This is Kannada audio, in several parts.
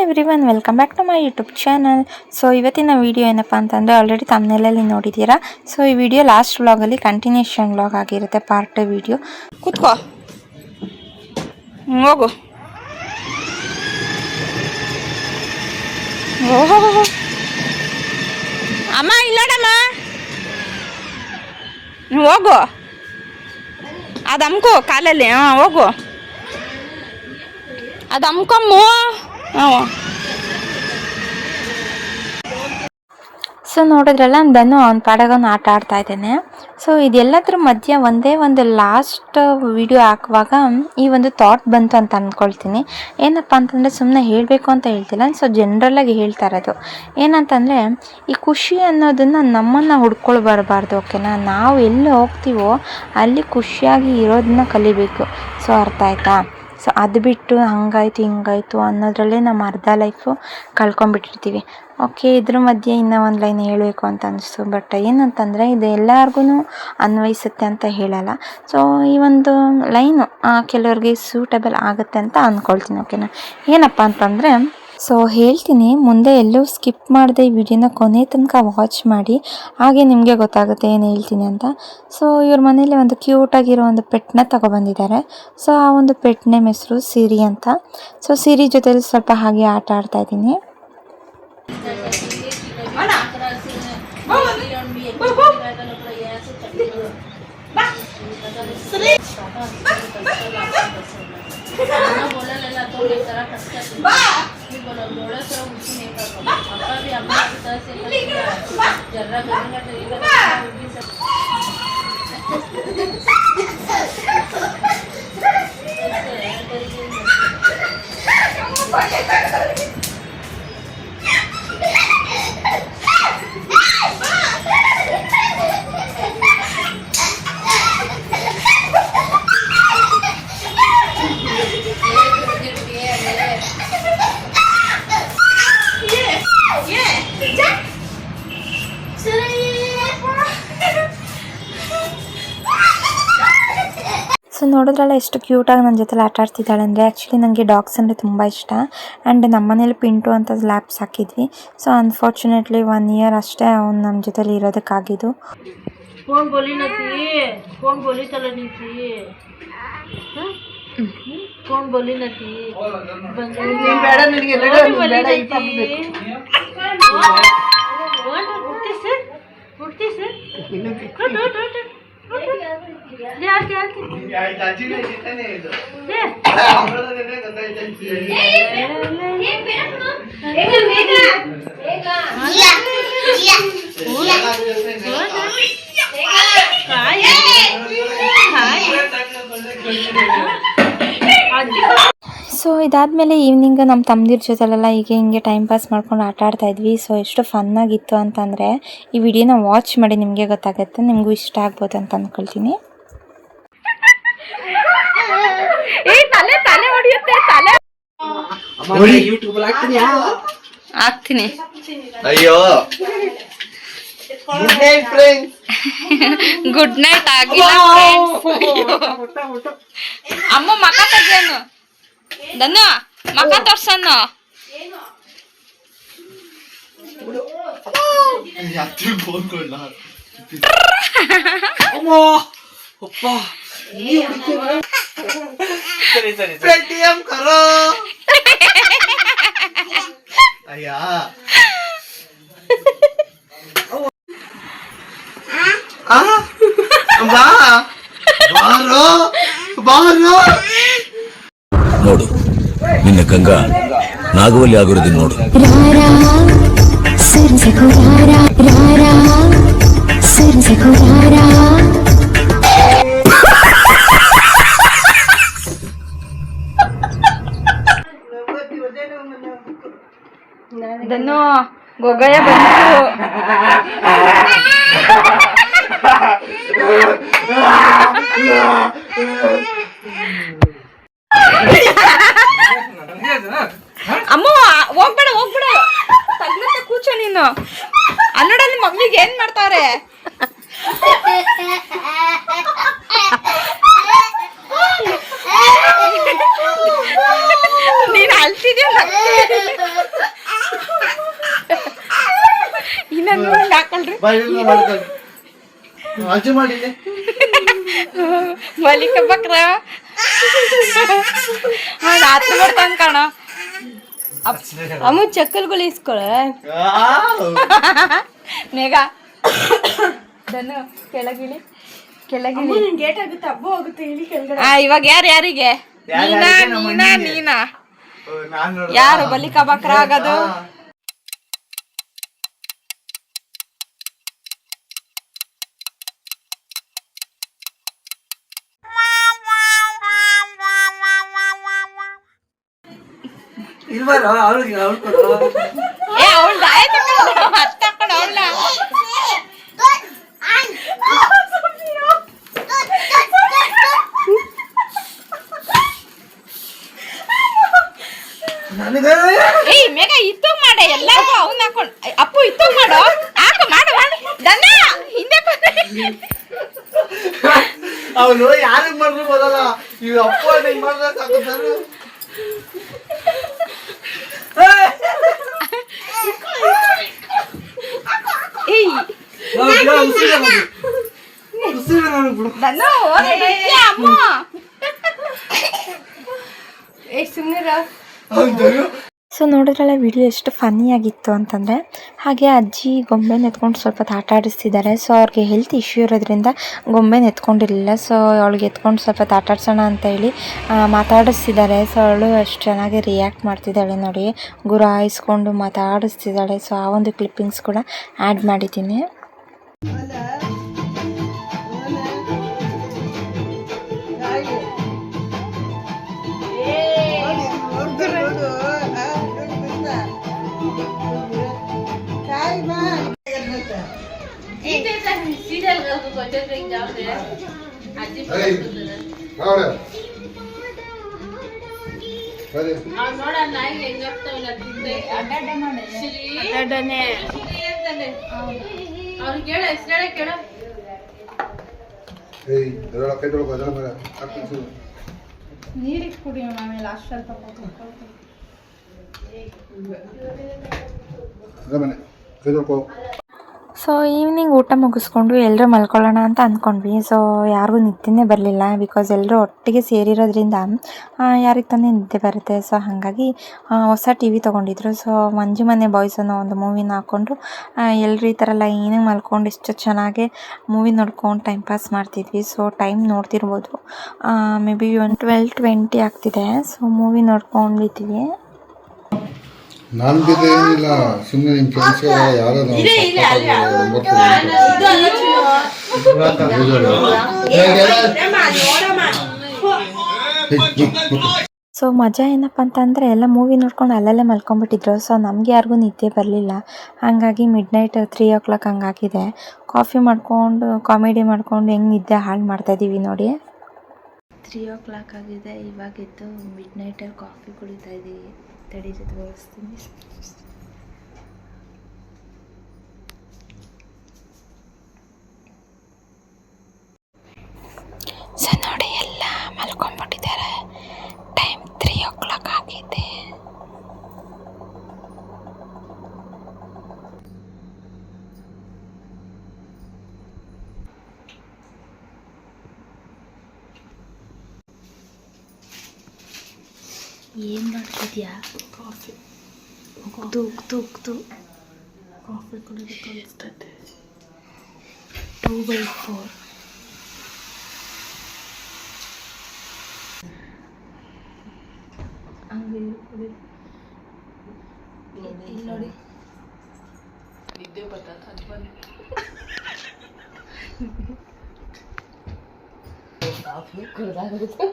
Everyone, welcome back to my YouTube channel. So ಇವತ್ತಿನ ವಿಡಿಯೋ ಏನಪ್ಪ ಅಂತಂದರೆ ಆಲ್ರೆಡಿ ತಮ್ಮನೇಲಲ್ಲಿ ನೋಡಿದ್ದೀರಾ. ಸೊ ಈ ವಿಡಿಯೋ ಲಾಸ್ಟ್ ವ್ಲಾಗಲ್ಲಿ ಕಂಟಿನ್ಯೂಷನ್ ವ್ಲಾಗ್ ಆಗಿರುತ್ತೆ, ಪಾರ್ಟ್ 2 ವಿಡಿಯೋ. ಕೂತ್ಕೋ, ಹೋಗು. ಓಹೋ ಅಮ್ಮ, ಇಲ್ಲೋಡಮ್ಮ, ಹೋಗು. ಅದು ಅಮ್ಕೋ ಕಾಲಲ್ಲಿ. ಹಾಂ ಹೋಗು, ಅದು ಅಮ್ಕೊಮ್ಮು. ಹಾಂ. ಸೊ ನೋಡಿದ್ರಲ್ಲ, ಧನು ಅವ್ನ ಪಾಡಗವನು ಆಟ ಆಡ್ತಾ ಇದ್ದೇನೆ. ಸೊ ಇದೆಲ್ಲದ್ರ ಮಧ್ಯೆ ಒಂದೇ ಒಂದು ಲಾಸ್ಟ್ ವಿಡಿಯೋ ಹಾಕುವಾಗ ಈ ಒಂದು ಥಾಟ್ ಬಂತು ಅಂತ ಅಂದ್ಕೊಳ್ತೀನಿ. ಏನಪ್ಪ ಅಂತಂದರೆ, ಸುಮ್ಮನೆ ಹೇಳಬೇಕು ಅಂತ ಹೇಳ್ತಿಲ್ಲ, ಸೊ ಜನ್ರಲಾಗಿ ಹೇಳ್ತಾ ಇರೋದು ಏನಂತಂದರೆ, ಈ ಖುಷಿ ಅನ್ನೋದನ್ನು ನಮ್ಮನ್ನು ಹುಡ್ಕೊಂಡು ಬರಬಾರ್ದು. ಓಕೆನಾ? ನಾವು ಎಲ್ಲಿ ಹೋಗ್ತೀವೋ ಅಲ್ಲಿ ಖುಷಿಯಾಗಿ ಇರೋದನ್ನ ಕಲಿಬೇಕು. ಸೊ ಅರ್ಥ ಆಯ್ತಾ? ಸೊ ಅದು ಬಿಟ್ಟು ಹಂಗಾಯ್ತು ಹಿಂಗಾಯ್ತು ಅನ್ನೋದ್ರಲ್ಲೇ ನಮ್ಮ ಅರ್ಧ ಲೈಫು ಕಳ್ಕೊಂಡ್ಬಿಟ್ಟಿರ್ತೀವಿ. ಓಕೆ, ಇದ್ರ ಮಧ್ಯೆ ಇನ್ನೂ ಒಂದು ಲೈನ್ ಹೇಳಬೇಕು ಅಂತ ಅನಿಸ್ತು. ಬಟ್ ಏನಂತಂದರೆ, ಇದು ಎಲ್ಲರಿಗೂ ಅನ್ವಯಿಸುತ್ತೆ ಅಂತ ಹೇಳಲ್ಲ. ಸೊ ಈ ಒಂದು ಲೈನು ಕೆಲವ್ರಿಗೆ ಸೂಟಬಲ್ ಆಗುತ್ತೆ ಅಂತ ಅಂದ್ಕೊಳ್ತೀನಿ. ಓಕೆನಾ? ಏನಪ್ಪ ಅಂತಂದರೆ, ಸೊ ಹೇಳ್ತೀನಿ, ಮುಂದೆ ಎಲ್ಲೂ ಸ್ಕಿಪ್ ಮಾಡದೆ ಈ ವಿಡಿಯೋನ ಕೊನೆ ತನಕ ವಾಚ್ ಮಾಡಿ, ಹಾಗೆ ನಿಮಗೆ ಗೊತ್ತಾಗುತ್ತೆ ಏನು ಹೇಳ್ತೀನಿ ಅಂತ. ಸೊ ಇವ್ರ ಮನೇಲಿ ಒಂದು ಕ್ಯೂಟಾಗಿರೋ ಒಂದು ಪೆಟ್ನ ತಗೊಬಂದಿದ್ದಾರೆ. ಸೊ ಆ ಒಂದು ಪೆಟ್ ನೇಮ್ ಹೆಸರು ಸಿರಿ ಅಂತ. ಸೊ ಸಿರಿ ಜೊತೆಲಿ ಸ್ವಲ್ಪ ಹಾಗೆ ಆಟ ಆಡ್ತಾ ಇದ್ದೀನಿ. ಸೊ ನೋಡಿದ್ರಲ್ಲ ಎಷ್ಟು ಕ್ಯೂಟಾಗಿ ನನ್ನ ಜೊತೆ ಆಟ ಆಡ್ತಿದ್ದಾಳೆ ಅಂದರೆ. ಆ್ಯಕ್ಚುಲಿ ನನಗೆ ಡಾಗ್ಸ್ ಅಂದರೆ ತುಂಬ ಇಷ್ಟ. ಆ್ಯಂಡ್ ನಮ್ಮ ಮನೇಲಿ ಪಿಂಟು ಅಂತ ಲ್ಯಾಬ್ಸ್ ಹಾಕಿದ್ವಿ. ಸೊ ಅನ್ಫಾರ್ಚುನೇಟ್ಲಿ 1 ಇಯರ್ ಅಷ್ಟೇ ಅವ್ನು ನಮ್ಮ ಜೊತೆಲಿ ಇರೋದಕ್ಕಾಗಿದ್ದು. ಸೊ ಇದಾದಮೇಲೆ ಈವ್ನಿಂಗ್ ನಮ್ಮ ತಮ್ಮದಿರ ಜೊತೆಲೆಲ್ಲ ಹೀಗೆ ಹಿಂಗೆ ಟೈಮ್ ಪಾಸ್ ಮಾಡ್ಕೊಂಡು ಆಟ ಆಡ್ತಾ ಇದ್ವಿ. ಸೊ ಎಷ್ಟು ಫನ್ನಾಗಿತ್ತು ಅಂತಂದರೆ, ಈ ವಿಡಿಯೋನ ವಾಚ್ ಮಾಡಿ ನಿಮಗೆ ಗೊತ್ತಾಗುತ್ತೆ, ನಿಮಗೂ ಇಷ್ಟ ಆಗ್ಬೋದು ಅಂತ ಅಂದ್ಕೊಳ್ತೀನಿ. ಆಗ್ತೀನಿ. ಅಯ್ಯೋ, ಗುಡ್ ನೈಟ್ ಆಗಿಲ್ಲ. ಅಮ್ಮ ಮಕ ತೆಗಿಯನು, ಧನು ಮಕ ತೋರ್ಸನ್ನು. पेटीएम करो. अया ಬಾರೋ ಬಾರೋ ನೋಡು, ನಿನ್ನ ಗಂಗಾ ನಾಗವಲ್ಲಿ ಆಗಿರೋದು ನೋಡು. ಧನು ಗೊಗ್ಗಯ್ಯ ಬಂತು. ಅಮ್ಮ ಹೋಗ್ಬೇಡ ಹೋಗ್ಬೇಡ, ತಗ್ಲತ್ತೆ ಕೂಚೋ ನೀನು. ಅನ್ನೋಡಲ್ಲಿ ಮಗ್ಳಿಗೆ ಏನ್ ಮಾಡ್ತಾವ್ರೆ? ನೀನು ಅಳ್ತಿದ್ಯಾ? ಹಂಗೆ ಹಾಕೊಳ್ರಿ. ಅಜ್ಜು ಮಾಡಿ ಮಲಿಕ ಬಕ್ರ ಹತ್ತು ಬರ್ತಾನ ಕಾಣ ಅಮ್ಮ ಚಕ್ಕಲ್ಗಳು ಇಸ್ಕೊಳ ಮೇಘ ದನ್ನು ಕೆಳಗಿಳಿ ಗೇಟ್ ಆಗುತ್ತೆ ಹಬ್ಬ ಹೋಗುತ್ತೆ ಹೇಳಿ ಕೆಳಗಡೆ. ಇವಾಗ ಯಾರಿಗೆ ನೀನಾ ಯಾರು ಬಲಿಕ ಬಕ್ರ ಆಗೋದು? ಇಲ್ವಾರ ಅವ್ಳಿಗೆ ಅವಳ ಹತ್ತಾಕೊಂಡು ಅವಳ ಮೇಘ ಇತ್ತು ಮಾಡೆ ಎಲ್ಲಾರ್ಗು ಅವ್ನ ಹಾಕೊಂಡು ಅಪ್ಪು ಇತ್ತು ಮಾಡೋ ಹಾಕು ಮಾಡು ದನ್ನ ಹಿಂದೆ ಅವನು ಯಾರಿಗೆ ಮಾಡಿದ್ರು ಬರಲ್ಲ. ಈಗ ಅಪ್ಪ ಹಿಂಗ್ ಮಾಡಿದ್ರೆ ಸಾಕು. ಸೊ ನೋಡಿದ್ರಲ್ಲ ವಿಡಿಯೋ ಎಷ್ಟು ಫನ್ನಿಯಾಗಿತ್ತು ಅಂತಂದರೆ, ಹಾಗೆ ಅಜ್ಜಿ ಗೊಂಬೆನ ಎತ್ಕೊಂಡು ಸ್ವಲ್ಪ ಹೊತ್ತು ಆಟ ಆಡಿಸ್ತಿದ್ದಾರೆ. ಸೊ ಅವ್ರಿಗೆ ಹೆಲ್ತ್ ಇಶ್ಯೂ ಇರೋದ್ರಿಂದ ಗೊಂಬೆನ ಎತ್ಕೊಂಡಿರಲಿಲ್ಲ. ಸೊ ಅವಳಿಗೆ ಎತ್ಕೊಂಡು ಸ್ವಲ್ಪ ಹೊತ್ತು ಆಟ ಆಡ್ಸೋಣ ಅಂತ ಹೇಳಿ ಮಾತಾಡಿಸ್ತಿದ್ದಾರೆ. ಸೊ ಅವಳು ಅಷ್ಟು ಚೆನ್ನಾಗಿ ರಿಯಾಕ್ಟ್ ಮಾಡ್ತಿದ್ದಾಳೆ ನೋಡಿ, ಗುರಾಯಿಸ್ಕೊಂಡು ಮಾತಾಡಿಸ್ತಿದ್ದಾಳೆ. ಸೊ ಆ ಒಂದು ಕ್ಲಿಪ್ಪಿಂಗ್ಸ್ ಕೂಡ ಆ್ಯಡ್ ಮಾಡಿದ್ದೀನಿ. ನೀರಿಗೆ ಕುಡಿಯೋ ಆಮೇಲೆ ಅಷ್ಟು ಸ್ವಲ್ಪ ಸೊ ಈವ್ನಿಂಗ್ ಊಟ ಮುಗಿಸ್ಕೊಂಡು ಎಲ್ಲರೂ ಮಲ್ಕೊಳ್ಳೋಣ ಅಂತ ಅಂದ್ಕೊಂಡ್ವಿ. ಸೊ ಯಾರಿಗೂ ನಿದ್ದೆನೇ ಬರಲಿಲ್ಲ, ಬಿಕಾಸ್ ಎಲ್ಲರೂ ಒಟ್ಟಿಗೆ ಸೇರಿರೋದ್ರಿಂದ ಯಾರಿಗೆ ತಾನೇ ನಿದ್ದೆ ಬರುತ್ತೆ. ಸೊ ಹಾಗಾಗಿ ಹೊಸ ಟಿ ವಿ ತೊಗೊಂಡಿದ್ರು. ಸೊ ಮಂಜು ಮನೆ ಬಾಯ್ಸ್ ಅನ್ನೋ ಒಂದು ಮೂವಿನ ಹಾಕ್ಕೊಂಡು ಎಲ್ಲರೂ ಈ ಥರ ಲೈನಾಗಿ ಮಲ್ಕೊಂಡು ಇಷ್ಟು ಚೆನ್ನಾಗಿ ಮೂವಿ ನೋಡ್ಕೊಂಡು ಟೈಮ್ ಪಾಸ್ ಮಾಡ್ತಿದ್ವಿ. ಸೊ ಟೈಮ್ ನೋಡ್ತಿರ್ಬೋದು, ಮೇ ಬಿ 12:20 ಆಗ್ತಿದೆ. ಸೊ ಮೂವಿ ನೋಡ್ಕೊಂಡಿದ್ವಿ. ನಾನು ಏನಿಲ್ಲ, ಸುಮ್ಮನೆ ನಿಮ್ಮ ಕೆಲಸ ಯಾರೋ ಸೊ ಮಜಾ ಏನಪ್ಪ ಅಂತಂದರೆ ಎಲ್ಲ ಮೂವಿ ನೋಡ್ಕೊಂಡು ಅಲ್ಲಲ್ಲೇ ಮಲ್ಕೊಂಡ್ಬಿಟ್ಟಿದ್ರು. ಸೊ ನಮಗೆ ಯಾರಿಗೂ ನಿದ್ದೆ ಬರಲಿಲ್ಲ. ಹಾಗಾಗಿ ಮಿಡ್ನೈಟ್ 3 o'clock ಹಂಗಾಗಿದೆ. ಕಾಫಿ ಮಾಡ್ಕೊಂಡು ಕಾಮಿಡಿ ಮಾಡ್ಕೊಂಡು ಹೆಂಗೆ ನಿದ್ದೆ ಹಾಳು ಮಾಡ್ತಾಯಿದ್ದೀವಿ ನೋಡಿ. 3 o'clock ಆಗಿದೆ. ಇವಾಗಿದ್ದು ಮಿಡ್ನೈಟಲ್ಲಿ ಕಾಫಿ ಕುಡಿತಾ ಇದ್ದೀವಿ. ತಡಿ ಜೊತೆ ತೋರಿಸ್ತೀನಿ. ಸೊ ನೋಡಿ ಎಲ್ಲ ಮಲ್ಕೊಂಡ್ಬಿಟ್ಟಿದ್ದಾರೆ. ಟೈಮ್ 3 o'clock ಆಗಿದೆ. ಏನು ಮಾಡ್ತಿದ್ಯಾ? ಕಾಫಿ ಉಗ್ತು ಕಾಫಿ ಕುಡಿಯೋದಕ್ಕೆ ಅನಿಸ್ತೈತೆ. 2/4 ಹಂಗೆ ಇಲ್ಲಿ ನೋಡಿ ನಿದ್ದೆ ಬರ್ತದೆ ಹಸ್ಬಂಡ್ ಕಾಫಿ ಕುಡಿದಾಗುತ್ತೆ.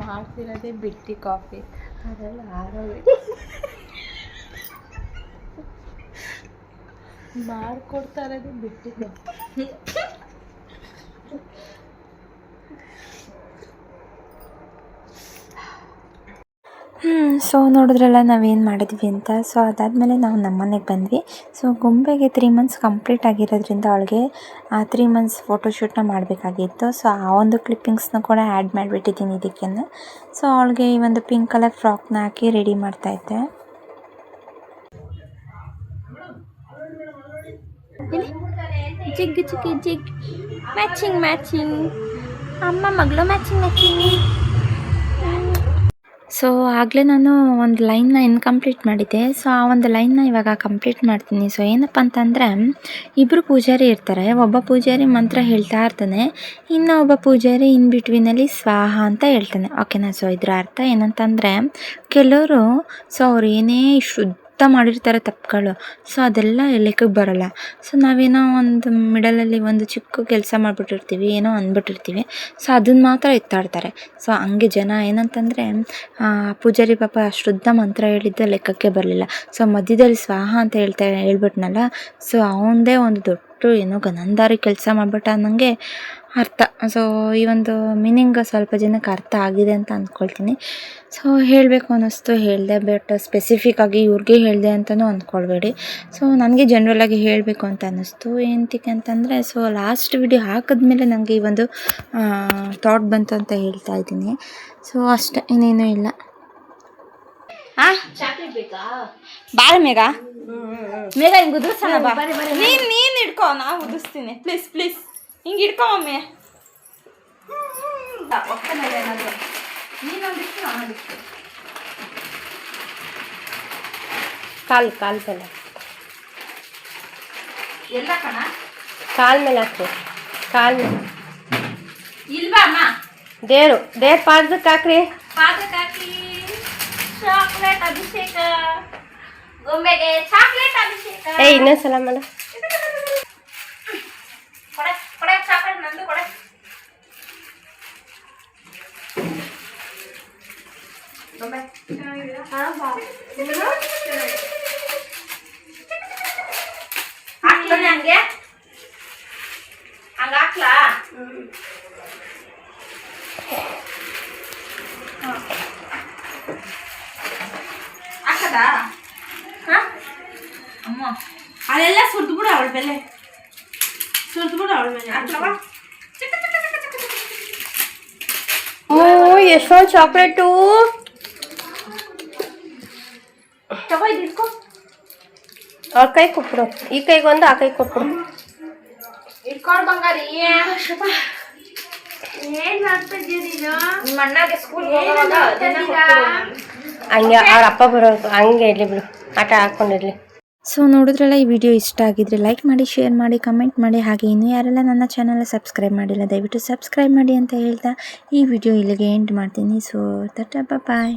ಮಾಡ್ತಿರೋದೇ ಬಿಟ್ಟಿ ಕಾಫಿ, ಅದೆಲ್ಲ ಆರೋಗ್ಯ ಮಾಡ್ಕೊಡ್ತಾ ಇರೋದೇ ಬಿಟ್ಟಿ ಕಾಫಿ. ಸೊ ನೋಡಿದ್ರಲ್ಲ ನಾವೇನು ಮಾಡಿದ್ವಿ ಅಂತ. ಸೊ ಅದಾದಮೇಲೆ ನಾವು ನಮ್ಮ ಮನೆಗೆ ಬಂದ್ವಿ. ಸೊ ಗೊಂಬೆಗೆ 3 months ಕಂಪ್ಲೀಟ್ ಆಗಿರೋದ್ರಿಂದ ಅವಳಿಗೆ 3 months ಫೋಟೋಶೂಟ್ನ ಮಾಡಬೇಕಾಗಿತ್ತು. ಸೊ ಆ ಒಂದು ಕ್ಲಿಪ್ಪಿಂಗ್ಸ್ನ ಕೂಡ ಆ್ಯಡ್ ಮಾಡಿಬಿಟ್ಟಿದ್ದೀನಿ ಇದಕ್ಕೆ. ಸೊ ಅವಳಿಗೆ ಈ ಒಂದು ಪಿಂಕ್ ಕಲರ್ ಫ್ರಾಕ್ನ ಹಾಕಿ ರೆಡಿ ಮಾಡ್ತಾಯಿದ್ದೆ. ಇಲ್ಲಿ ಜಿಗ್ ಜಿಗ್ ಜಿಗ್ ಮ್ಯಾಚಿಂಗ್ ಮ್ಯಾಚಿಂಗ್ ಅಮ್ಮ ಮಗಳು ಮ್ಯಾಚಿಂಗ್ ಮ್ಯಾಚಿಂಗ್. ಸೊ ಆಗಲೇ ನಾನು ಒಂದು ಲೈನ್ನ ಇನ್ಕಂಪ್ಲೀಟ್ ಮಾಡಿದ್ದೆ. ಸೊ ಆ ಒಂದು ಲೈನ್ನ ಇವಾಗ ಕಂಪ್ಲೀಟ್ ಮಾಡ್ತೀನಿ. ಸೊ ಏನಪ್ಪ ಅಂತಂದರೆ, ಇಬ್ಬರು ಪೂಜಾರಿ ಇರ್ತಾರೆ. ಒಬ್ಬ ಪೂಜಾರಿ ಮಂತ್ರ ಹೇಳ್ತಾ ಇರ್ತಾನೆ, ಇನ್ನು ಒಬ್ಬ ಪೂಜಾರಿ ಇನ್ ಬಿಟ್ವೀನಲ್ಲಿ ಸ್ವಾಹ ಅಂತ ಹೇಳ್ತಾನೆ. ಓಕೆನಾ. ಸೊ ಇದರ ಅರ್ಥ ಏನಂತಂದರೆ, ಕೆಲವರು ಸೊ ಅವ್ರು ಏನೇ ಶುದ್ಧ ಮಾಡಿರ್ತಾರೆ ತಪ್ಪುಗಳು, ಸೊ ಅದೆಲ್ಲ ಲೆಕ್ಕಕ್ಕೆ ಬರೋಲ್ಲ. ಸೊ ನಾವೇನೋ ಒಂದು ಮಿಡಲಲ್ಲಿ ಒಂದು ಚಿಕ್ಕ ಕೆಲಸ ಮಾಡಿಬಿಟ್ಟಿರ್ತೀವಿ, ಏನೋ ಅಂದ್ಬಿಟ್ಟಿರ್ತೀವಿ, ಸೊ ಅದನ್ನು ಮಾತ್ರ ಎತ್ತಾಡ್ತಾರೆ. ಸೊ ಹಂಗೆ ಜನ ಏನಂತಂದರೆ, ಪೂಜಾರಿ ಪಾಪ ಶುದ್ಧ ಮಂತ್ರ ಹೇಳಿದ್ದ ಲೆಕ್ಕಕ್ಕೆ ಬರಲಿಲ್ಲ. ಸೊ ಮಧ್ಯದಲ್ಲಿ ಸ್ವಾಹ ಅಂತ ಹೇಳ್ಬಿಟ್ನಲ್ಲ, ಸೊ ಅವನದೇ ಒಂದು ದೊಡ್ಡ ಏನೋ ಗನಂದಾರಿ ಕೆಲಸ ಮಾಡಿಬಿಟ್ಟ ಅನ್ನಂಗೆ ಅರ್ಥ. ಸೊ ಈ ಒಂದು ಮೀನಿಂಗ್ ಸ್ವಲ್ಪ ಜನಕ್ಕೆ ಅರ್ಥ ಆಗಿದೆ ಅಂತ ಅಂದ್ಕೊಳ್ತೀನಿ. ಸೊ ಹೇಳಬೇಕು ಅನ್ನಿಸ್ತು, ಹೇಳಿದೆ. ಬಟ್ ಸ್ಪೆಸಿಫಿಕ್ಕಾಗಿ ಇವ್ರಿಗೆ ಹೇಳಿದೆ ಅಂತಲೂ ಅಂದ್ಕೊಳ್ಬೇಡಿ. ಸೊ ನನಗೆ ಜನ್ರಲಾಗಿ ಹೇಳಬೇಕು ಅಂತ ಅನ್ನಿಸ್ತು. ಏನಕ್ಕೆ ಅಂತಂದರೆ, ಸೊ ಲಾಸ್ಟ್ ವಿಡಿಯೋ ಹಾಕಿದ್ಮೇಲೆ ನನಗೆ ಈ ಒಂದು ಥಾಟ್ ಬಂತು ಅಂತ ಹೇಳ್ತಾ ಇದ್ದೀನಿ. ಸೊ ಅಷ್ಟೇ, ಇನ್ನೇನೂ ಇಲ್ಲ. ಬಾಳ ಮೇಘ ಹಿಂಗೆ ಉದುರ್ಸೋಣ ಬಾ. ನೀನು ಹಿಡ್ಕೋ, ನಾ ಉದಿಸ್ತೀನಿ. ಪ್ಲೀಸ್ ಹಿಂಗೆ ಹಿಡ್ಕೊ ಮಮ್ಮಿ. ಒಕ್ಕನಲ್ಲಿ ಏನಾದರೂ ನೀನೊಂದಿಷ್ಟು ನಾನೊಂದಿಷ್ಟು. ಕಾಲು ಮೇಲೆ ಎಲ್ಲ ಕಣ ಕಾಲು ಮೇಲೆ ಹಾಕ್ರಿ. ಕಾಲು ಮೇಲೆ ಇಲ್ವಾ ಅಮ್ಮ? ದೇವ್ರ ಪಾದಕ್ಕೆ ಹಾಕ್ರಿ. ಪಾದಕ್ಕೆ ಹಾಕಿ ಚಾಕ್ಲೇಟ್ ಅಭಿಷೇಕ, ಗೊಂಬೆಗೆ ಚಾಕ್ಲೇಟ್ ಅಭಿಷೇಕ. ಇನ್ನೊಂದ್ಸಲ ಮಾಡ. ಕೊಡೆ ಚಾಕ್ಲೇಟ್ ನಂದು ಕೊಡೆ. ಗೊಂಬೆ ಹಾಕ್ತಾನೆ ಹಂಗೆ ಹಂಗೆ ಹಾಕ್ಲಾ? ಹಾಕದಾ? ಅಮ್ಮ ಅದೆಲ್ಲ ಸುರಿದ್ಬಿಡು ಅವಳ ಮೇಲೆ, ಸುರಿದ್ಬಿಡು ಅವಳ ಮೇಲೆ. ಎಷ್ಟೊಂದು ಚಾಕ್ಲೇಟು. ತಗೋ ಇದು ಇಟ್ಕೋ. ಅವ್ರ ಕೈ ಕೊಟ್ಬಿಡು, ಈ ಕೈಗೊಂದು ಆ ಕೈ ಕೊಟ್ಬಿಡು. ಇಟ್ಕೊಂಡು ಬಂಗಾರಿ. ಏನ್ ಮಾಡ್ತಾ ಇದ್ದೀರಿ? ನಿಮ್ಮ ಅಣ್ಣಗೆ ಸ್ಕೂಲ್ ಹಂಗೆ ಅವ್ರ ಅಪ್ಪ ಬರೋದು ಹಂಗೆ ಇರಲಿ ಬಿಡು, ಆಟ ಹಾಕ್ಕೊಂಡಿರ್ಲಿ. ಸೊ ನೋಡಿದ್ರಲ್ಲ, ಈ ವಿಡಿಯೋ ಇಷ್ಟ ಆಗಿದ್ರೆ ಲೈಕ್ ಮಾಡಿ, ಶೇರ್ ಮಾಡಿ, ಕಮೆಂಟ್ ಮಾಡಿ. ಹಾಗೆ ಇನ್ನೂ ಯಾರೆಲ್ಲ ನನ್ನ ಚಾನಲ್ ಸಬ್ಸ್ಕ್ರೈಬ್ ಮಾಡಿಲ್ಲ, ದಯವಿಟ್ಟು ಸಬ್ಸ್ಕ್ರೈಬ್ ಮಾಡಿ ಅಂತ ಹೇಳ್ತಾ ಈ ವಿಡಿಯೋ ಇಲ್ಲಿಗೆ ಎಂಡ್ ಮಾಡ್ತೀನಿ. ಸೊ ಬಾಯ್.